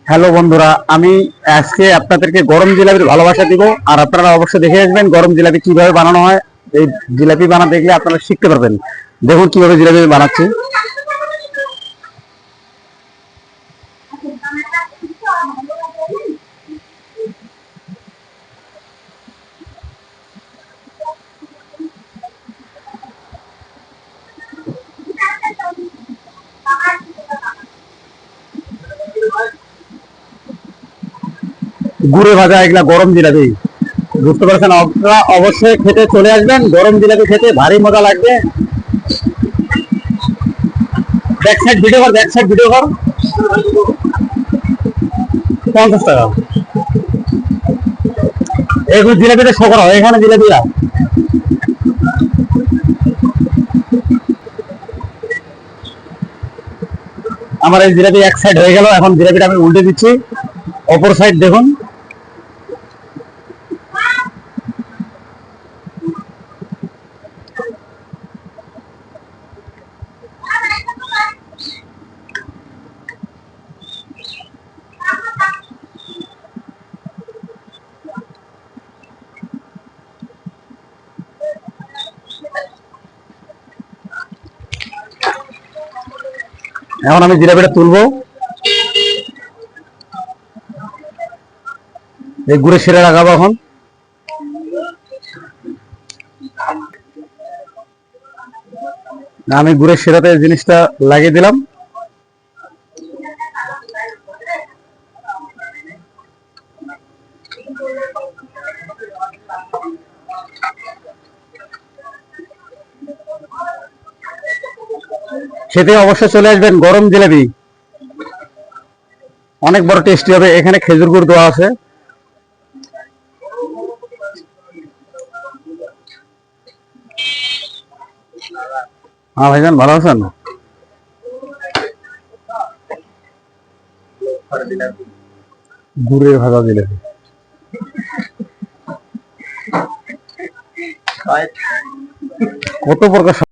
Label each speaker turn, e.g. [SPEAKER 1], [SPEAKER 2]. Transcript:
[SPEAKER 1] Hello বন্ধুরা, আমি আজকে আপনাদেরকে গরম জিলাপির ভালোবাসা দিব। আর আপনারা অবশ্যই দেখে আসবেন গরম জিলাপি কিভাবে বানানো হয়। এই জিলাপি বানাতে দেখলে আপনারা শিখতে পারবেন। দেখুন কিভাবে জিলাপি আমি বানাচ্ছি। গুড়ে ভাজা এগুলা গরম জিলাপি, বুঝতে পারছেন? আপনারা অবশ্যই খেতে চলে আসবেন। গরম জিলাপি খেতে ভারী মজা লাগবে। ব্যাক সাইড ভিডিও কর, ব্যাক সাইড ভিডিও কর। 50 টাকা এগুলো জিলাপিটা শো করা হয় এখানে জিলাপিরা। আমার এই জিলাপি এক সাইড হয়ে গেল, এখন জিলাপিটা আমি উল্টে দিচ্ছি। অপর সাইড দেখুন। এখন আমি জিলাপিটা তুলবো। এই গুড়ে সেরে লাগাবো এখন। আমি গুড়ের শিরাতে জিনিসটা লাগিয়ে দিলাম। খেতে অবশ্যই চলে আসবেন গরম জিলাপি, অনেক বড় টেস্টি হবে। এখানে খেজুর গুড় দেওয়া আছে। হ্যাঁ ভাইজান, ভালো আছেন? গুড়ের ভাজা জিলাপি কত প্রকার